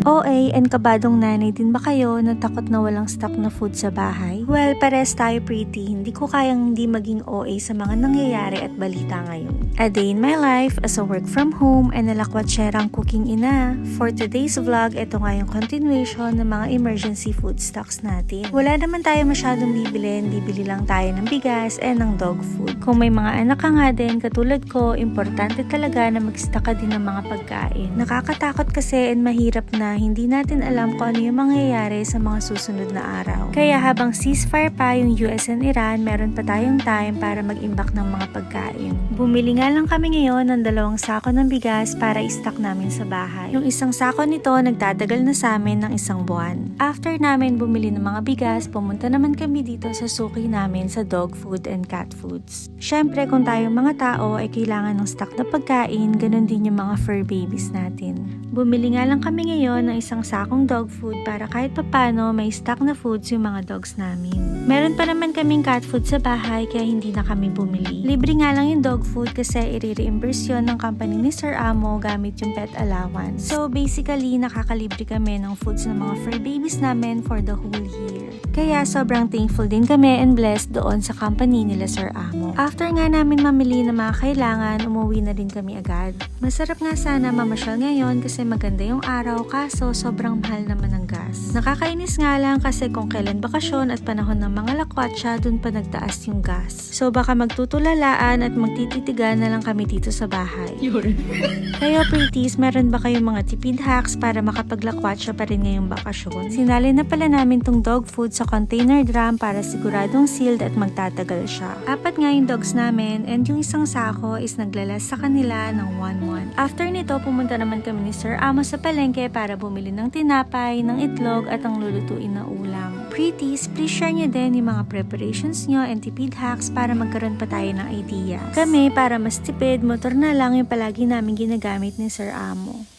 OA and kabadong nanay din ba kayo na takot na walang stock na food sa bahay? Well, pares tayo pretty. Hindi ko kayang hindi maging OA sa mga nangyayari at balita ngayon. A day in my life as a work from home and nalakwatserang cooking ina. For today's vlog, ito nga yung continuation ng mga emergency food stocks natin. Wala naman tayo masyadong bibili lang tayo ng bigas and ng dog food. Kung may mga anak ka nga din, katulad ko, importante talaga na mag-stock ka din ng mga pagkain. Nakakatakot kasi and mahirap na hindi natin alam kung ano yung mangyayari sa mga susunod na araw. Kaya habang ceasefire pa yung US and Iran, meron pa tayong time para mag-imbak ng mga pagkain. Bumili nga lang kami ngayon ng 2 sako ng bigas para i-stock namin sa bahay. Yung isang sako nito nagtatagal na sa amin ng 1 buwan. After namin bumili ng mga bigas, pumunta naman kami dito sa suki namin sa dog food and cat foods. Syempre kung tayong mga tao ay kailangan ng stock na pagkain, ganun din yung mga fur babies natin. Bumili nga lang kami ngayon ng 1 sakong dog food para kahit papano may stock na foods yung mga dogs namin. Meron pa naman kaming cat food sa bahay kaya hindi na kami bumili. Libre nga lang yung dog food kasi i-reimburse yun ng company ni Sir Amo gamit yung pet allowance. So basically nakakalibre kami ng foods ng mga fur babies namin for the whole year. Kaya sobrang thankful din kami and blessed doon sa company nila Sir Amo. After nga namin mamili ng mga kailangan, umuwi na din kami agad. Masarap nga sana mamasyal ngayon kasi maganda yung araw kaso sobrang mahal naman ng gas. Nakakainis nga lang kasi kung kailan bakasyon at panahon ng mga lakwatsa, dun pa nagtaas yung gas. So baka magtutulalaan at magtititigan na lang kami dito sa bahay. Kayo pretties, meron ba kayong mga tipid hacks para makapaglakwatsa pa rin ngayong bakasyon? Sinali na pala namin tong dog food sa container drum para siguradong sealed at magtatagal siya. 4 nga yung dogs namin and yung 1 sako is naglalas sa kanila ng 1 month. After nito, pumunta naman kami ni Sir Amo sa palengke para bumili ng tinapay, ng itlog at ang lulutuin na ulam. Pretties, please share nyo din yung mga preparations nyo and tipid hacks para magkaroon pa tayo ng ideas. Kami, para mas tipid, motor na lang yung palagi namin ginagamit ni Sir Amo.